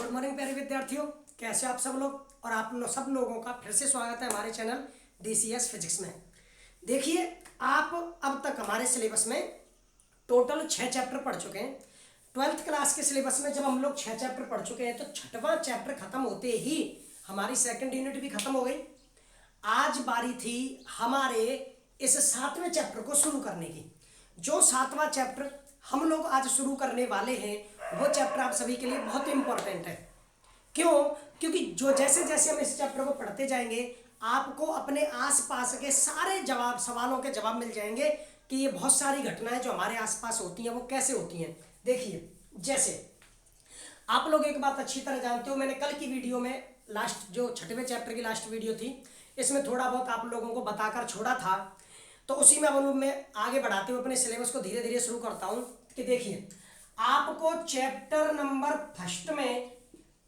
Good morning प्यारे विद्यार्थियों, कैसे आप सब लोग। और आप सब लोगों का फिर से स्वागत है हमारे चैनल DCS फिजिक्स में। देखिए, आप अब तक हमारे सिलेबस में टोटल 6 चैप्टर पढ़ चुके हैं। 12th क्लास के सिलेबस में जब हम लोग 6 चैप्टर पढ़ चुके हैं तो 6वां चैप्टर खत्म होते ही हमारी सेकंड यूनिट भी खत्म हो गई। आज बारी थी हमारे इस 7वें चैप्टर को शुरू करने की। जो 7वां चैप्टर हम लोग आज शुरू करने वाले हैं वो चैप्टर आप सभी के लिए बहुत इंपॉर्टेंट है। क्यों? क्योंकि जो जैसे जैसे हम इस चैप्टर को पढ़ते जाएंगे आपको अपने आसपास के सारे सवालों के जवाब मिल जाएंगे कि ये बहुत सारी घटनाएं जो हमारे आसपास होती हैं वो कैसे होती हैं। देखिए, जैसे आप लोग एक बात अच्छी तरह जानते हो, मैंने कल की वीडियो में लास्ट जो 6वें चैप्टर की लास्ट वीडियो थी इसमें थोड़ा बहुत आप लोगों को बताकर छोड़ा था, तो उसी में अब मैं आगे बढ़ाते हुए अपने सिलेबस को धीरे धीरे शुरू करता हूं कि देखिए, आपको चैप्टर नंबर 1 में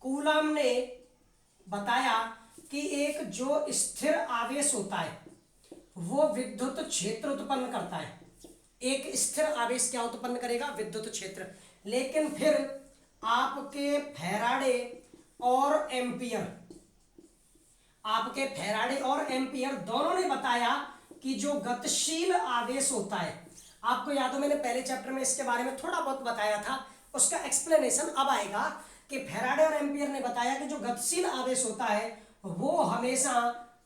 कूलम ने बताया कि एक जो स्थिर आवेश होता है वो विद्युत क्षेत्र उत्पन्न करता है। एक स्थिर आवेश क्या उत्पन्न करेगा? विद्युत क्षेत्र। लेकिन फिर आपके फैराडे और एम्पियर दोनों ने बताया कि जो गतिशील आवेश होता है, आपको याद हो मैंने पहले चैप्टर में इसके बारे में थोड़ा बहुत बताया था, उसका एक्सप्लेनेशन अब आएगा कि फैराडे और एम्पियर ने बताया कि जो गतिशील आवेश होता है वो हमेशा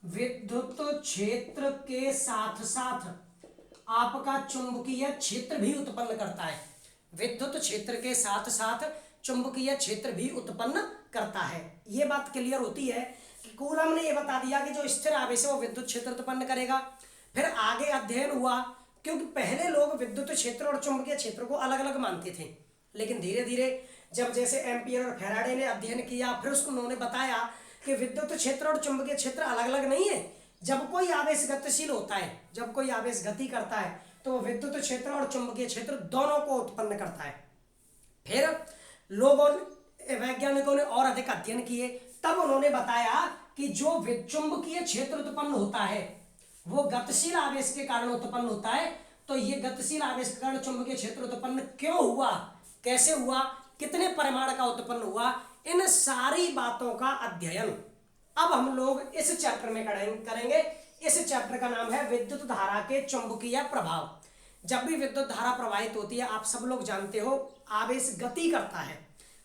विद्युत क्षेत्र के साथ साथ आपका चुंबकीय क्षेत्र भी उत्पन्न करता है। विद्युत क्षेत्र के साथ साथ चुंबकीय क्षेत्र भी उत्पन्न करता है। ये बात क्लियर होती है कि कूलम ने ये बता दिया कि जो स्थिर आवेश है वो विद्युत क्षेत्र उत्पन्न करेगा। फिर आगे अध्ययन हुआ, क्योंकि पहले लोग विद्युत क्षेत्र और चुंबकीय क्षेत्र को अलग अलग मानते थे, लेकिन धीरे धीरे जब जैसे एम्पियर और फैराडे ने अध्ययन किया फिर उसको उन्होंने बताया कि विद्युत क्षेत्र और चुंबकीय क्षेत्र अलग अलग नहीं है। जब कोई आवेश गतिशील होता है, जब कोई आवेश गति करता है तो वो विद्युत क्षेत्र और चुंबकीय क्षेत्र दोनों को उत्पन्न करता है। फिर वैज्ञानिकों ने और अधिक अध्ययन किए, तब उन्होंने बताया कि जो चुंबकीय क्षेत्र उत्पन्न होता है वो गतिशील आवेश के कारण उत्पन्न होता है। तो ये गतिशील आवेश के कारण चुंबकीय क्षेत्र उत्पन्न क्यों हुआ, कैसे हुआ, कितने परिमाण का उत्पन्न हुआ, इन सारी बातों का अध्ययन अब हम लोग इस चैप्टर में करेंगे। इस चैप्टर का नाम है विद्युत धारा के चुंबकीय प्रभाव। जब भी विद्युत धारा प्रवाहित होती है, आप सब लोग जानते हो, आवेश गति करता है,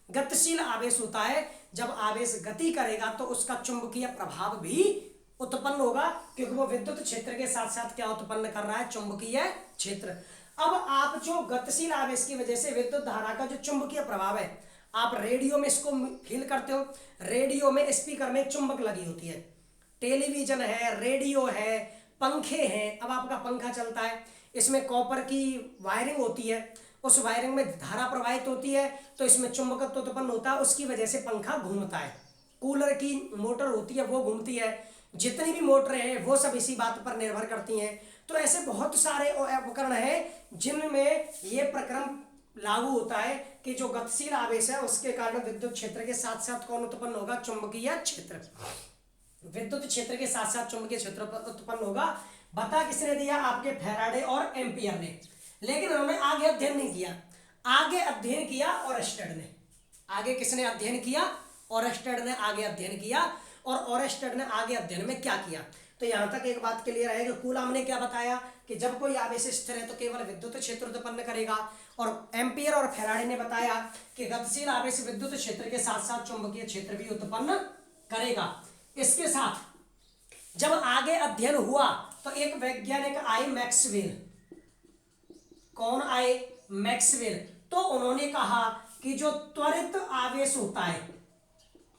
गतिशील आवेश होता है। जब आवेश गति करेगा तो उसका चुंबकीय प्रभाव भी उत्पन्न होगा, क्योंकि वो विद्युत क्षेत्र के साथ साथ क्या उत्पन्न कर रहा है? चुंबकीय क्षेत्र। अब आप जो गतिशील आवेश की वजह से विद्युत धारा का जो चुंबकीय प्रभाव है, आप रेडियो में इसको फील करते हो। रेडियो में स्पीकर में चुंबक लगी होती है, टेलीविजन है, रेडियो है, पंखे हैं। अब आपका पंखा चलता है, इसमें कॉपर की वायरिंग होती है, उस वायरिंग में धारा प्रवाहित होती है तो इसमें चुंबकत्व उत्पन्न होता है, उसकी वजह से पंखा घूमता है। कूलर की मोटर होती है वो घूमती है, जितनी भी मोटरें हैं वो सब इसी बात पर निर्भर करती हैं। तो ऐसे बहुत सारे उपकरण हैं जिनमें ये प्रक्रम लागू होता है कि जो गतिशील आवेश है उसके कारण विद्युत क्षेत्र के साथ साथ कौन उत्पन्न होगा? चुंबकीय क्षेत्र। विद्युत क्षेत्र के साथ साथ चुंबकीय क्षेत्र उत्पन्न होगा। बता किसने दिया? आपके फैराडे और एम्पियर ने। लेकिन उन्होंने आगे अध्ययन नहीं किया, आगे अध्ययन किया ओरस्टेड ने। आगे किसने अध्ययन किया? ओरस्टेड ने आगे अध्ययन किया। और ओरस्टेड ने आगे अध्ययन में क्या किया? तो यहां तक एक बात क्लियर है कि कूलम ने क्या बताया कि जब कोई आवेश स्थिर है तो केवल विद्युत क्षेत्र उत्पन्न करेगा, और एम्पियर और फैराडे ने बताया कि गतिशील आवेश विद्युत क्षेत्र के साथ साथ चुंबकीय क्षेत्र भी उत्पन्न करेगा। इसके साथ जब आगे अध्ययन हुआ तो एक वैज्ञानिक आए, मैक्सवेल। कौन आए? मैक्सवेल। तो उन्होंने कहा कि जो त्वरित आवेश होता है,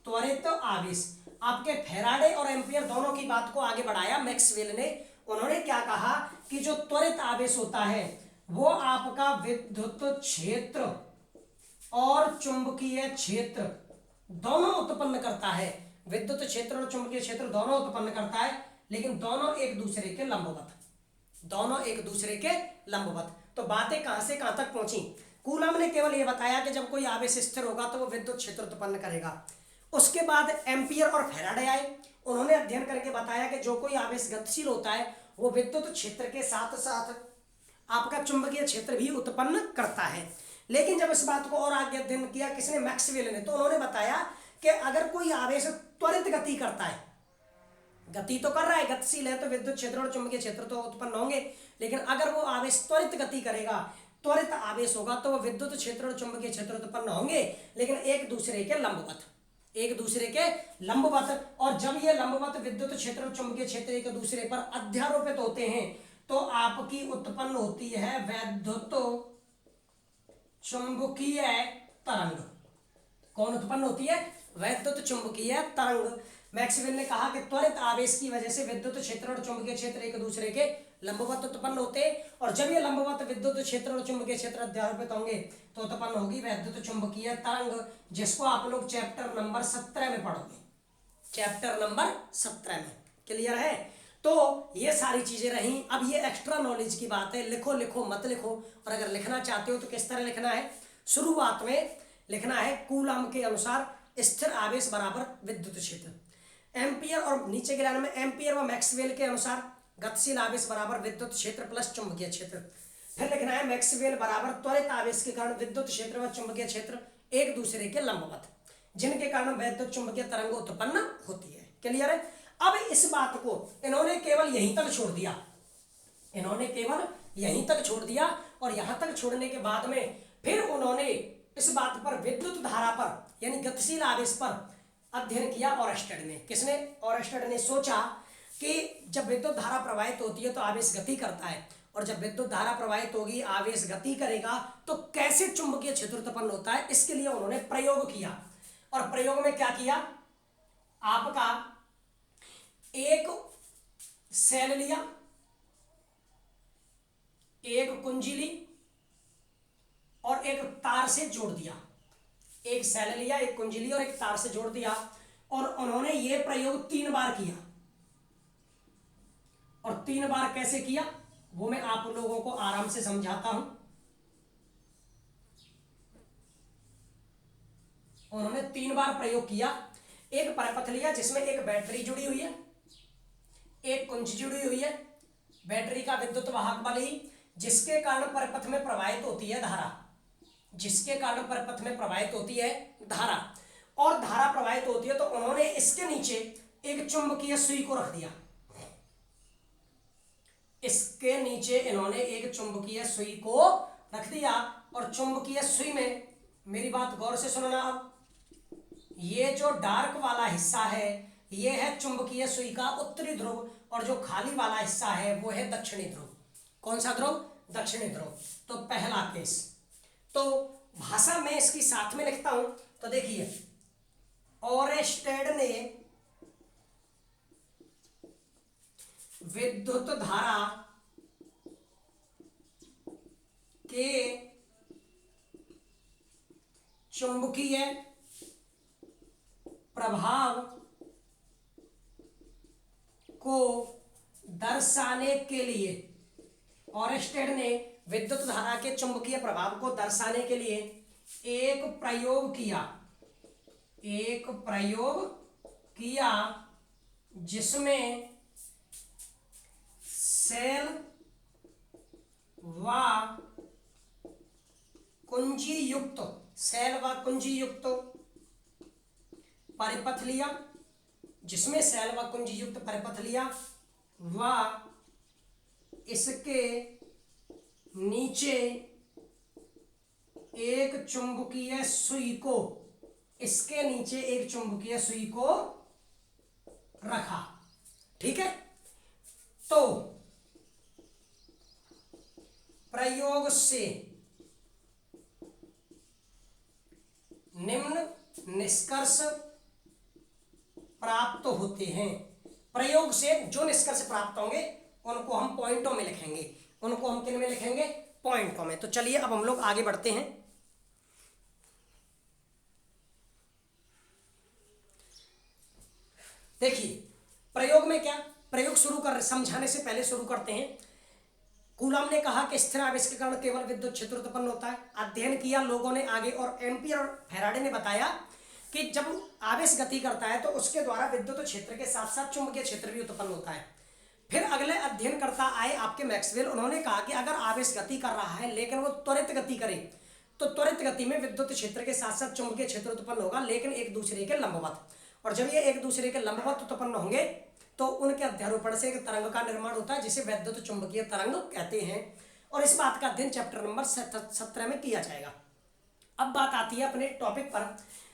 त्वरित आवेश, आपके फैराडे और एम्पियर दोनों की बात को आगे बढ़ाया मैक्सवेल ने। उन्होंने क्या कहा कि जो त्वरित आवेश होता है वो आपका विद्युत क्षेत्र और चुंबकीय क्षेत्र दोनों उत्पन्न करता है। विद्युत क्षेत्र और चुंबकीय क्षेत्र दोनों उत्पन्न करता है, लेकिन दोनों एक दूसरे के लंबवत, दोनों एक दूसरे के लंबवत। तो बातें कहां से कहां तक पहुंची? कूलम ने केवल यह बताया कि जब कोई आवेश स्थिर होगा तो वो विद्युत क्षेत्र उत्पन्न करेगा। उसके बाद एम्पियर और फैराडे आए, उन्होंने अध्ययन करके बताया कि जो कोई आवेश गतिशील होता है वो विद्युत क्षेत्र के साथ साथ आपका चुंबकीय क्षेत्र भी उत्पन्न करता है। लेकिन जब इस बात को और आगे अध्ययन किया किसने? मैक्सवेल ने। तो उन्होंने बताया कि अगर कोई आवेश त्वरित गति करता है, गति तो कर रहा है, गतिशील है, तो विद्युत क्षेत्र और चुंबकीय क्षेत्र तो उत्पन्न होंगे, लेकिन अगर वो आवेश त्वरित गति करेगा, त्वरित आवेश होगा, तो वो विद्युत क्षेत्र और चुंबकीय क्षेत्र उत्पन्न होंगे, लेकिन एक दूसरे के लंबवत, एक दूसरे के लंबवत। और जब ये लंबवत विद्युत क्षेत्र और चुंबकीय क्षेत्र एक दूसरे पर अध्यारोपित होते हैं तो आपकी उत्पन्न होती है वैद्युत चुंबकीय तरंग। कौन उत्पन्न होती है? वैद्युत चुंबकीय तरंग। मैक्सवेल ने कहा कि त्वरित आवेश की वजह से विद्युत क्षेत्र और चुंबकीय क्षेत्र एक दूसरे के लंबवत उत्पन्न होते हैं, और जब ये लंबवत विद्युत क्षेत्र और चुंबकीय क्षेत्र अध्यारोपित होंगे तो उत्पन्न होगी वैद्युत चुंबकीय तरंग, जिसको आप लोग चैप्टर नंबर 17 में पढ़ोगे, चैप्टर नंबर 17 में। क्लियर है? तो ये सारी चीजें रही। अब ये एक्स्ट्रा नॉलेज की बात है, लिखो लिखो मत लिखो, और अगर लिखना चाहते हो तो किस तरह लिखना है? शुरुआत में लिखना है कूलम के अनुसार स्थिर आवेश बराबर विद्युत क्षेत्र, एम्पियर, और नीचे के लाइन में एम्पियर व मैक्सवेल के अनुसार गतिशील आवेश बराबर विद्युत क्षेत्र प्लस चुंबकीय क्षेत्र। फिर लिखना है मैक्सवेल बराबर त्वरित आवेश के कारण विद्युत क्षेत्र व चुंबकीय क्षेत्र एक दूसरे के लंबवत, जिनके कारण वैद्युत चुंबकीय तरंग उत्पन्न होती है। क्लियर है? अब इस बात को इन्होंने केवल यहीं तक छोड़ दिया, इन्होंने केवल यहीं तक छोड़ दिया, और यहां तक छोड़ने के बाद में फिर उन्होंने इस बात पर विद्युत धारा पर यानी गतिशील आवेश पर अध्ययन किया ऑरेस्टेड ने। किसने? ऑरेस्टेड ने सोचा कि जब विद्युत धारा प्रवाहित होती है तो आवेश गति करता है, और जब विद्युत धारा प्रवाहित होगी आवेश गति करेगा तो कैसे चुंबकीय क्षेत्र उत्पन्न होता है, इसके लिए उन्होंने प्रयोग किया। और प्रयोग में क्या किया? आपका एक सेल लिया, एक कुंजी ली और एक तार से जोड़ दिया, एक सेल लिया, एक कुंजी ली और एक तार से जोड़ दिया, और उन्होंने ये प्रयोग 3 बार किया। और 3 बार कैसे किया वो मैं आप लोगों को आराम से समझाता हूं। उन्होंने 3 बार प्रयोग किया। एक परिपथ लिया जिसमें एक बैटरी जुड़ी हुई है, एक कुंजी जुड़ी हुई है, बैटरी का विद्युत वाहक बल ही, जिसके कारण परिपथ में प्रवाहित होती है धारा, जिसके कारण परिपथ में प्रवाहित होती है धारा, और धारा प्रवाहित होती है तो उन्होंने इसके नीचे एक चुंबकीय सुई को रख दिया, इसके नीचे इन्होंने एक चुंबकीय सुई को रख दिया। और चुंबकीय सुई में मेरी बात गौर से सुनना, अब ये जो डार्क वाला हिस्सा है ये है चुंबकीय सुई का उत्तरी ध्रुव, और जो खाली वाला हिस्सा है वो है दक्षिणी ध्रुव। कौन सा ध्रुव? दक्षिणी ध्रुव। तो पहला केस, तो भाषा में इसकी साथ में लिखता हूं, तो देखिए ऑरेस्टेड ने विद्युत धारा के चुंबकीय प्रभाव को दर्शाने के लिए, ऑरेस्टेड ने विद्युत धारा के चुंबकीय प्रभाव को दर्शाने के लिए एक प्रयोग किया जिसमें सेल व कुंजी युक्त परिपथ लिया, जिसमें सेल व कुंजी युक्त परिपथ लिया व इसके नीचे एक चुंबकीय सुई को, इसके नीचे एक चुंबकीय सुई को रखा। ठीक है? तो प्रयोग से निम्न निष्कर्ष प्राप्त होते हैं। प्रयोग से जो निष्कर्ष प्राप्त होंगे उनको हम पॉइंटों में लिखेंगे, उनको हम किन में लिखेंगे? पॉइंटों में। तो चलिए अब हम लोग आगे बढ़ते हैं। देखिए प्रयोग में क्या, प्रयोग समझाने से पहले शुरू करते हैं। कूलम ने कहा कि स्थिर आवेश के कारण केवल विद्युत क्षेत्र उत्पन्न होता है। अध्ययन किया लोगों ने आगे, और एम्पियर और फैराडे ने बताया कि जब आवेश गति करता है तो उसके द्वारा विद्युत क्षेत्र के साथ साथ चुंबकीय क्षेत्र भी उत्पन्न होता है। फिर अगले अध्ययन करता आए आपके मैक्सवेल, उन्होंने कहा कि अगर आवेश गति कर रहा है लेकिन वो त्वरित गति करे तो त्वरित गति में विद्युत क्षेत्र के साथ साथ चुंबकीय क्षेत्र उत्पन्न होगा, लेकिन एक दूसरे के लंबवत। और जब ये एक दूसरे के लंबवत उत्पन्न होंगे तो उनके अध्यारोपण से एक तरंग का निर्माण होता है, जिसे वैद्युत चुंबकीय तरंग कहते हैं। और इस बात का अध्ययन चैप्टर नंबर 17 में किया जाएगा। अब बात आती है अपने टॉपिक पर।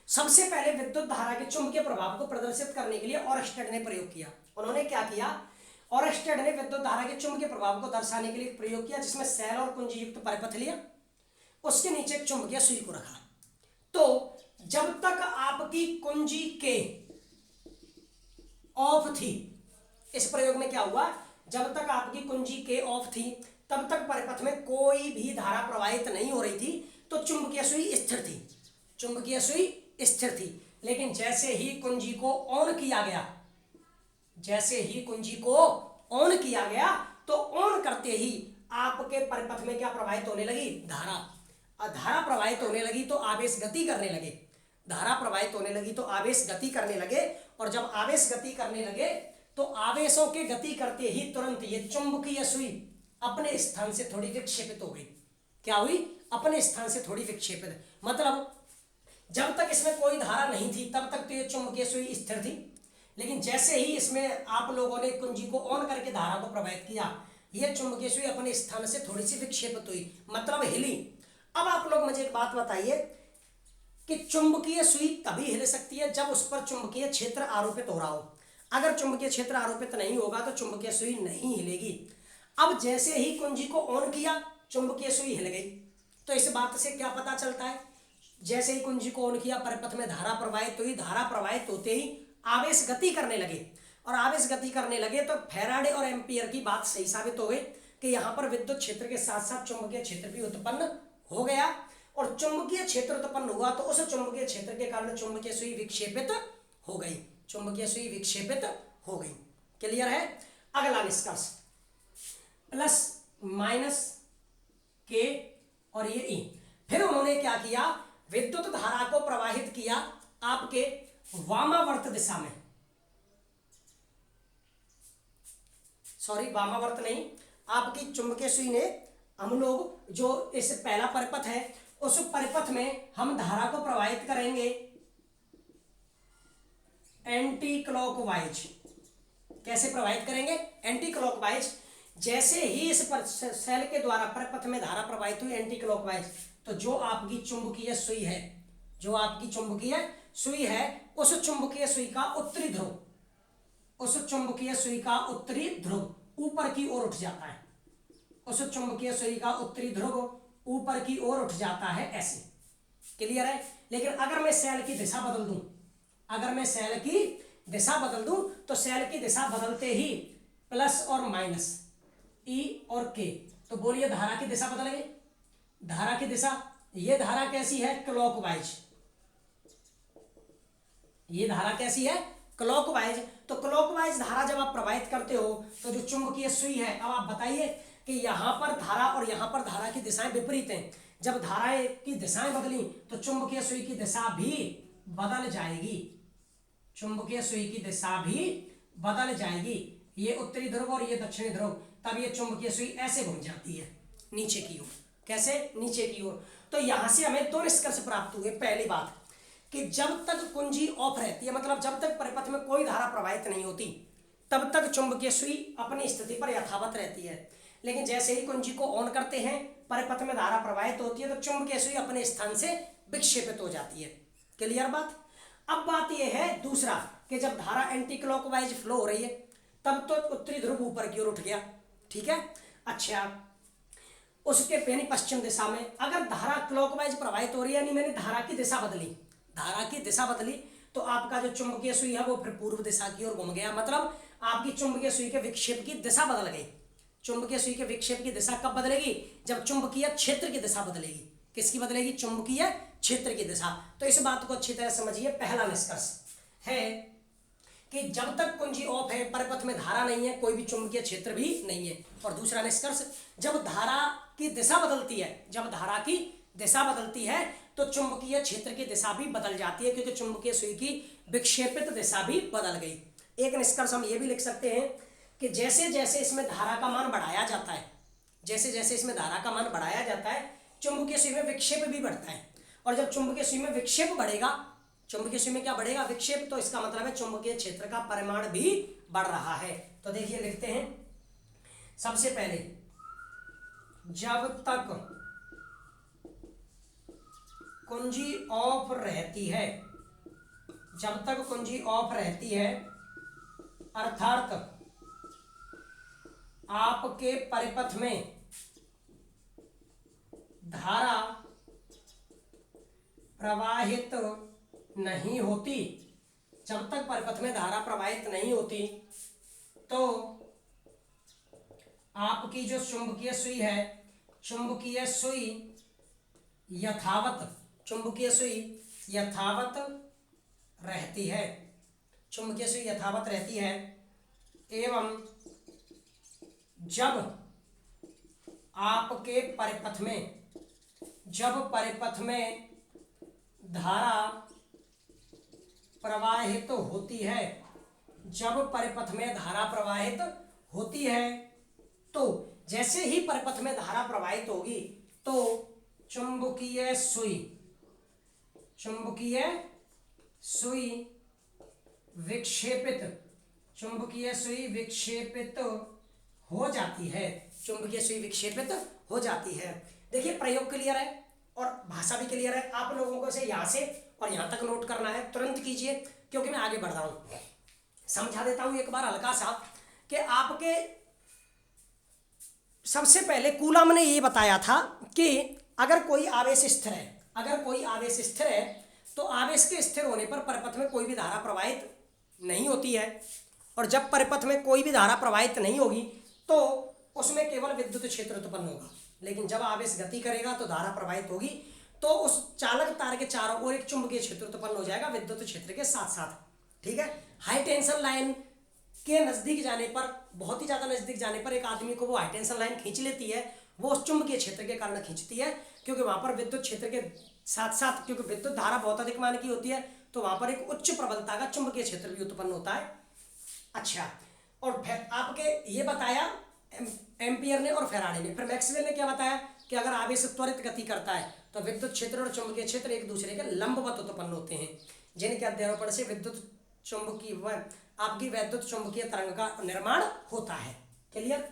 सबसे पहले विद्युत धारा के चुंबकीय प्रभाव को प्रदर्शित करने के लिए ओरस्टेड ने प्रयोग किया। उन्होंने क्या किया? ओरस्टेड ने विद्युत धारा के चुंबकीय प्रभाव को दर्शाने के लिए प्रयोग किया, जिसमें सेल और कुंजी युक्त परिपथ लिया, उसके नीचे एक चुंबकीय सुई को रखा। तो जब तक आपकी कुंजी के ऑफ थी, इस प्रयोग में क्या हुआ, जब तक आपकी कुंजी के ऑफ थी तब तक परिपथ में कोई भी धारा प्रवाहित नहीं हो रही थी, तो चुंबकीय सुई स्थिर थी, चुंबकीय सुई स्थिर थी। लेकिन जैसे ही कुंजी को ऑन किया गया, जैसे ही कुंजी को ऑन किया गया, तो ऑन करते ही आपके परिपथ में क्या प्रवाहित होने लगी? धारा। धारा प्रवाहित होने लगी तो आवेश गति करने लगे, धारा प्रवाहित होने लगी तो आवेश गति करने लगे। और जब आवेश गति करने लगे तो आवेशों के गति करते ही तुरंत ये चुंबकीय सुई अपने स्थान से थोड़ी विक्षेपित हो गई। क्या हुई? अपने स्थान से थोड़ी विक्षेपित। मतलब जब तक इसमें कोई धारा नहीं थी तब तक तो ये चुंबकीय सुई स्थिर थी, लेकिन जैसे ही इसमें आप लोगों ने कुंजी को ऑन करके धारा को प्रवाहित किया, ये चुंबकीय सुई अपने स्थान से थोड़ी सी विक्षेपित हुई, मतलब हिली। अब आप लोग मुझे एक बात बताइए कि चुंबकीय सुई तभी हिल सकती है जब उस पर चुंबकीय क्षेत्र आरोपित हो रहा हो। अगर चुंबकीय क्षेत्र आरोपित नहीं होगा तो चुंबकीय सुई नहीं हिलेगी। अब जैसे ही कुंजी को ऑन किया, चुंबकीय सुई हिल गई। तो इस बात से क्या पता चलता है? जैसे ही कुंजी को ऑन किया, परिपथ में धारा प्रवाहित हुई, धारा प्रवाहित होते ही आवेश गति करने लगे, और आवेश गति करने लगे तो फैराडे और एम्पियर की बात सही साबित हो गई कि यहाँ पर विद्युत क्षेत्र के साथ साथ चुंबकीय क्षेत्र भी उत्पन्न हो गया। और चुंबकीय क्षेत्र उत्पन्न हुआ तो उस चुंबकीय क्षेत्र के कारण चुंबकीय सुई विक्षेपित हो गई, चुंबकीय सुई विक्षेपित हो गई। क्लियर है? अगला निष्कर्ष, प्लस माइनस के और ये ई। फिर उन्होंने क्या किया? विद्युत धारा को प्रवाहित किया आपके वामावर्त दिशा में, सॉरी वामावर्त नहीं, आपकी चुंबकीय सुई ने, हम लोग जो इस पहला परिपथ है उस परिपथ में हम धारा को प्रवाहित करेंगे एंटी क्लॉकवाइज। कैसे प्रवाहित करेंगे? Anti clockwise. जैसे ही इस सेल के द्वारा परिपथ में धारा प्रवाहित हुई एंटी क्लॉकवाइज, तो जो आपकी चुंबकीय सुई है, जो आपकी चुंबकीय सुई है, उस चुंबकीय सुई का उत्तरी ध्रुव, उस चुंबकीय सुई का उत्तरी ध्रुव ऊपर की ओर उठ जाता है, उस चुंबकीय सुई का उत्तरी ध्रुव ऊपर की ओर उठ जाता है, ऐसे। क्लियर है? लेकिन अगर मैं सेल की दिशा बदल दूं, अगर मैं सेल की दिशा बदल दूं, तो सेल की दिशा बदलते ही प्लस और माइनस, ई और के, तो बोलिए धारा की दिशा बदल गई। धारा की दिशा, ये धारा कैसी है? क्लॉकवाइज। ये धारा कैसी है? क्लॉकवाइज। तो क्लॉकवाइज धारा जब आप प्रवाहित करते हो तो जो चुंबकीय सुई है, अब आप बताइए कि यहां पर धारा और यहां पर धारा की दिशाएं विपरीत हैं। जब धाराएं की दिशाएं बदली तो चुंबकीय सुई की दिशा भी बदल जाएगी, चुंबकीय सुई की दिशा भी बदल जाएगी। ये उत्तरी ध्रुव और ये दक्षिणी ध्रुव, तब ये चुंबकीय सुई ऐसे घूम जाती है नीचे की ओर। कैसे? नीचे की ओर। तो यहां से हमें दो निष्कर्ष प्राप्त हुए। पहली बात कि जब तक कुंजी ऑफ रहती है, मतलब जब तक परिपथ में कोई धारा प्रवाहित नहीं होती, तब तक चुंबकीय सुई अपनी स्थिति पर यथावत रहती है। लेकिन जैसे ही कुंजी को ऑन करते हैं, परिपथ में धारा प्रवाहित होती है, तो चुंबकीय सुई अपने स्थान से विक्षेपित हो जाती है। क्लियर बात? अब बात यह है दूसरा कि जब धारा एंटी क्लॉकवाइज फ्लो हो रही है, तब तो उत्तरी ध्रुव ऊपर की ओर उठ गया, ठीक है। अच्छा, उसके यानी पश्चिम दिशा में अगर धारा क्लॉकवाइज प्रवाहित हो रही है, यानी मैंने धारा की दिशा बदली, धारा की दिशा बदली, तो आपका जो चुंबकीय सुई है वो फिर पूर्व दिशा की ओर घूम गया। मतलब आपकी चुंबकीय सुई के विक्षेप की दिशा बदल गई। चुंबकीय सुई के विक्षेप की दिशा कब बदलेगी? जब चुंबकीय क्षेत्र की दिशा बदलेगी। किसकी बदलेगी? चुंबकीय क्षेत्र की दिशा। तो इस बात को अच्छी तरह समझिए। पहला निष्कर्ष है कि जब तक कुंजी ऑफ है, परिपथ में धारा नहीं है, कोई भी चुंबकीय क्षेत्र भी नहीं है। और दूसरा निष्कर्ष, जब धारा की दिशा बदलती है, जब धारा की दिशा बदलती है तो चुंबकीय क्षेत्र की दिशा भी बदल जाती है, क्योंकि चुंबकीय सुई की विक्षेपित दिशा भी बदल गई। एक निष्कर्ष हम ये भी लिख सकते हैं कि जैसे जैसे इसमें धारा का मान बढ़ाया जाता है, जैसे जैसे इसमें धारा का मान बढ़ाया जाता है, चुंबकीय सुई में विक्षेप भी बढ़ता है। और जब चुंबकीय सुई में विक्षेप बढ़ेगा, चुंबकीय सुई में क्या बढ़ेगा? विक्षेप। तो इसका मतलब है चुंबकीय क्षेत्र का परिमाण भी बढ़ रहा है। तो देखिए लिखते हैं, सबसे पहले जब तक कुंजी ऑफ रहती है, जब तक कुंजी ऑफ रहती है, अर्थात आपके परिपथ में धारा प्रवाहित नहीं होती, जब तक परिपथ में धारा प्रवाहित नहीं होती, तो आपकी जो चुंबकीय सुई है, चुंबकीय सुई यथावत, चुंबकीय सुई यथावत रहती है, चुंबकीय सुई यथावत रहती है। एवं जब आपके परिपथ में, जब परिपथ में धारा प्रवाहित होती है, जब परिपथ में धारा प्रवाहित होती है, तो जैसे ही परिपथ में धारा प्रवाहित होगी तो चुंबकीय सुई, चुंबकीय सुई विक्षेपित, चुंबकीय सुई विक्षेपित हो जाती है, चुंबकीय सुई विक्षेपित हो जाती है। देखिए प्रयोग क्लियर है और भाषा भी क्लियर है। आप लोगों को इसे यहाँ से और यहाँ तक नोट करना है, तुरंत कीजिए क्योंकि मैं आगे बढ़ रहा हूँ। समझा देता हूँ एक बार हल्का सा कि आपके सबसे पहले कूलम ने ये बताया था कि अगर कोई आवेश स्थिर है, अगर कोई आवेश स्थिर है तो आवेश के स्थिर होने पर परिपथ में कोई भी धारा प्रवाहित नहीं होती है, और जब परिपथ में कोई भी धारा प्रवाहित नहीं होगी तो उसमें केवल विद्युत क्षेत्र उत्पन्न होगा। लेकिन जब आवेश गति करेगा तो धारा प्रवाहित होगी, तो उस चालक तार के चारों ओर एक चुंबकीय क्षेत्र उत्पन्न हो जाएगा विद्युत क्षेत्र के साथ साथ। ठीक है, हाई टेंशन लाइन के नजदीक जाने पर, बहुत ही ज्यादा नजदीक जाने पर एक आदमी को वो हाई टेंशन लाइन खींच लेती है, वो उस चुंबकीय क्षेत्र के कारण खींचती है, क्योंकि वहां पर विद्युत क्षेत्र के साथ साथ, क्योंकि विद्युत धारा बहुत अधिक मान की होती है, तो वहां पर एक उच्च प्रबलता का चुंबकीय क्षेत्र भी उत्पन्न होता है। अच्छा, और आपके ये बताया एम्पियर ने और फेराडे ने। फिर मैक्सवेल ने क्या बताया कि अगर आवेश त्वरित गति करता है तो विद्युत क्षेत्र और चुंबकीय क्षेत्र एक दूसरे के लंबवत उत्पन्न होते हैं, जिनके अध्यारोपण से विद्युत चुंबकीय, आपकी वैद्युत चुंबकीय तरंग का निर्माण होता है। क्लियर?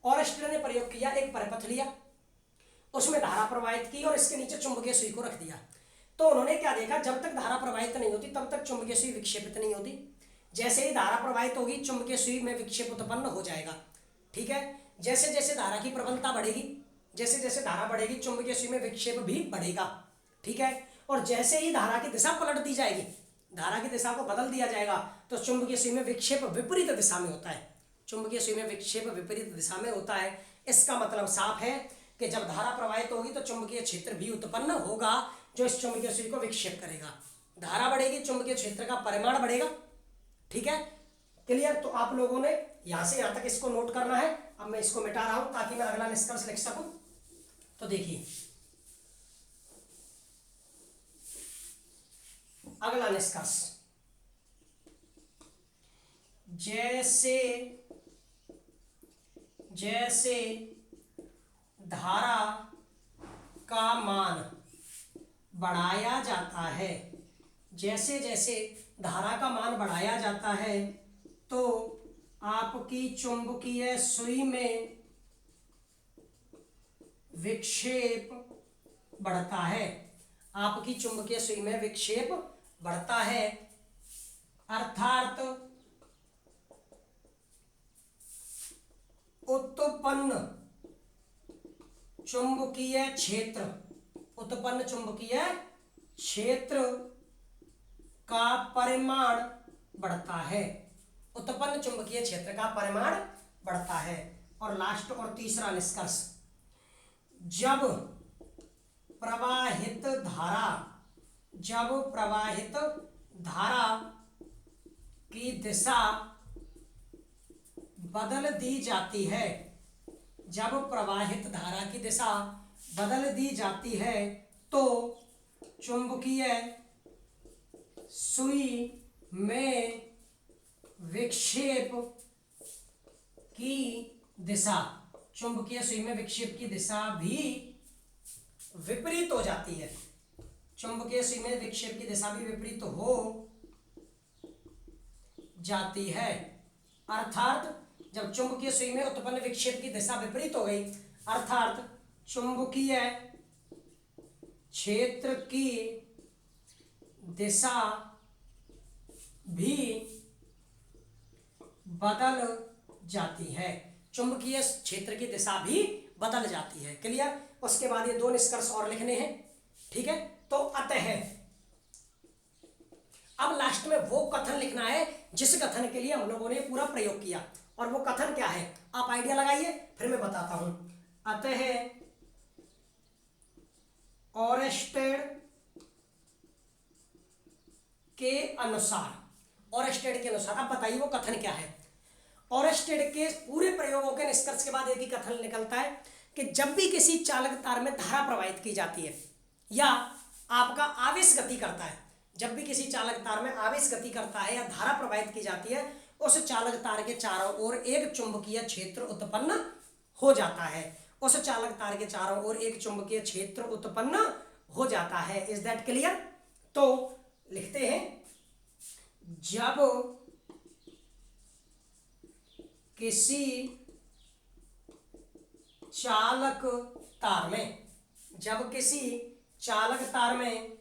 ऑरेस्टर ने प्रयोग किया, एक परिपथ लिया, उसमें धारा प्रवाहित की और इसके नीचे चुंबकीय सुई को रख दिया। तो उन्होंने क्या देखा, जब तक धारा प्रवाहित नहीं होती तब तक चुंबकीय सुई विक्षेपित नहीं होती। जैसे ही धारा प्रवाहित होगी चुंबकीय सुई में विक्षेप उत्पन्न हो जाएगा। ठीक है, जैसे जैसे धारा की प्रबलता बढ़ेगी, जैसे जैसे धारा बढ़ेगी चुंबकीय सुई में विक्षेप भी बढ़ेगा। ठीक है, और जैसे ही धारा की दिशा पलट दी जाएगी, धारा की दिशा को बदल दिया जाएगा, तो चुंबकीय सुई में विक्षेप विपरीत दिशा में होता है, चुंबकीय सुई में विक्षेप विपरीत दिशा में होता है। इसका मतलब साफ है कि जब धारा प्रवाहित होगी तो चुंबकीय क्षेत्र भी उत्पन्न होगा जो इस चुंबकीय सुई को विक्षेप करेगा। धारा बढ़ेगी, चुंबकीय क्षेत्र का परिमाण बढ़ेगा। ठीक है, क्लियर? तो आप लोगों ने यहां से यहां तक इसको नोट करना है। अब मैं इसको मिटा रहा हूं ताकि मैं अगला निष्कर्ष लिख सकूं। तो देखिए अगला निष्कर्ष, जैसे जैसे धारा का मान बढ़ाया जाता है, जैसे जैसे धारा का मान बढ़ाया जाता है तो आपकी चुंबकीय सुई में विक्षेप बढ़ता है, आपकी चुंबकीय सुई में विक्षेप बढ़ता है, अर्थात उत्पन्न चुंबकीय क्षेत्र, उत्पन्न चुंबकीय क्षेत्र का परिमाण बढ़ता है, उत्पन्न चुंबकीय क्षेत्र का परिमाण बढ़ता है। और लास्ट और तीसरा निष्कर्ष, जब प्रवाहित धारा, जब प्रवाहित धारा की दिशा बदल दी जाती है, जब प्रवाहित धारा की दिशा बदल दी जाती है तो चुंबकीय सुई में विक्षेप की दिशा, चुंबकीय सुई में विक्षेप की दिशा भी विपरीत हो जाती है, चुंबकीय सुई में विक्षेप की दिशा भी विपरीत हो जाती है। अर्थात जब चुंबकीय सुई में उत्पन्न विक्षेप की दिशा विपरीत हो गई, अर्थात चुंबकीय क्षेत्र की दिशा भी बदल जाती है, चुंबकीय क्षेत्र की दिशा भी बदल जाती है। क्लियर? उसके बाद ये दो निष्कर्ष और लिखने हैं, ठीक है। तो अतः अब लास्ट में वो कथन लिखना है जिस कथन के लिए हम लोगों ने पूरा प्रयोग किया, और वो कथन क्या है आप आइडिया लगाइए, फिर मैं बताता हूं। अतः ओरेस्टेड के अनुसार, ओरेस्टेड के अनुसार, अब बताइए वो कथन क्या है। ओरेस्टेड के पूरे प्रयोगों के निष्कर्ष के बाद एक ही कथन निकलता है कि जब भी किसी चालक तार में धारा प्रवाहित की जाती है या आपका आवेश गति करता है, जब भी किसी चालक तार में आवेश गति करता है या धारा प्रवाहित की जाती है, उस चालक तार के चारों ओर एक चुंबकीय क्षेत्र उत्पन्न हो जाता है, उस चालक तार के चारों ओर एक चुंबकीय क्षेत्र उत्पन्न हो जाता है। Is that clear? तो लिखते हैं, जब किसी चालक तार में, जब किसी चालक तार में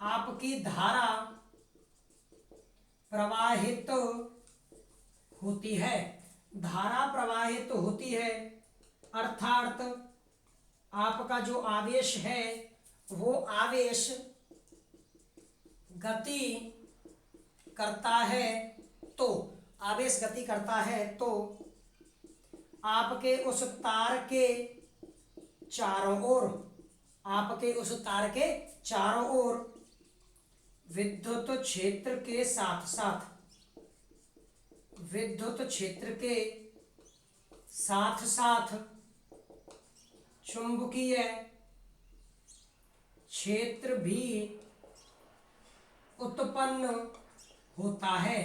आपकी धारा प्रवाहित होती है, धारा प्रवाहित होती है, अर्थात आपका जो आवेश है वो आवेश गति करता है, तो आवेश गति करता है तो आपके उस तार के चारों ओर, आपके उस तार के चारों ओर विद्युत क्षेत्र के साथ साथ, विद्युत क्षेत्र के साथ साथ चुंबकीय क्षेत्र भी उत्पन्न होता है,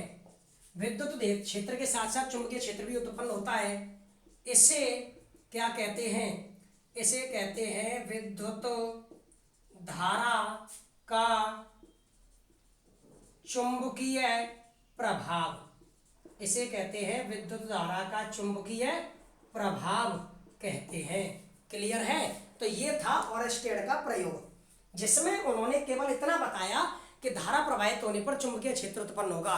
विद्युत क्षेत्र के साथ साथ चुंबकीय क्षेत्र भी उत्पन्न होता है। इसे क्या कहते हैं? इसे कहते हैं विद्युत धारा का चुंबकीय प्रभाव, इसे कहते हैं विद्युत धारा का चुंबकीय प्रभाव कहते हैं। क्लियर है? तो ये था ओरेस्टेड का प्रयोग, जिसमें उन्होंने केवल इतना बताया कि धारा प्रवाहित होने पर चुंबकीय क्षेत्र उत्पन्न होगा।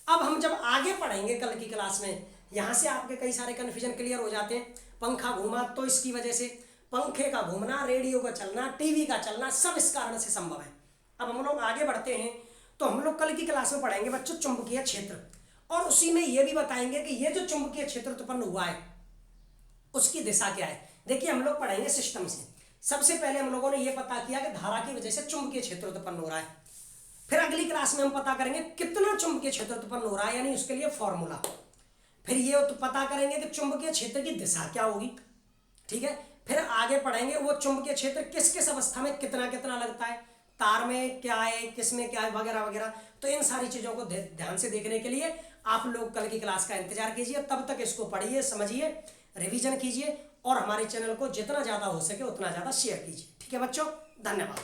अब हम जब आगे पढ़ेंगे कल की क्लास में, यहाँ से आपके कई सारे कन्फ्यूजन क्लियर हो जाते हैं। पंखा घूमा तो इसकी वजह से, पंखे का घूमना, रेडियो का चलना, टीवी का चलना, सब इस कारण से संभव है। अब हम लोग आगे बढ़ते हैं, तो हम लोग कल की क्लास में पढ़ेंगे बच्चों चुंबकीय क्षेत्र, और उसी में ये भी बताएंगे कि ये जो चुंबकीय क्षेत्र उत्पन्न हुआ है उसकी दिशा क्या है। देखिए हम लोग पढ़ेंगे सिस्टम से। सबसे पहले हम लोगों ने ये पता किया कि धारा की वजह से चुंबकीय क्षेत्र उत्पन्न हो रहा है, फिर अगली क्लास में हम पता करेंगे कितना चुंबकीय क्षेत्र उत्पन्न हो रहा है, यानी उसके लिए फॉर्मूला। फिर ये तो पता करेंगे कि चुंबकीय क्षेत्र की दिशा क्या होगी, ठीक है। फिर आगे पढ़ेंगे वो चुंबकीय क्षेत्र किस किस अवस्था में कितना कितना लगता है, तार में क्या है, किस में क्या है, वगैरह वगैरह। तो इन सारी चीज़ों को ध्यान से देखने के लिए आप लोग कल की क्लास का इंतजार कीजिए। तब तक इसको पढ़िए, समझिए, रिवीजन कीजिए, और हमारे चैनल को जितना ज़्यादा हो सके उतना ज़्यादा शेयर कीजिए। ठीक है बच्चों, धन्यवाद।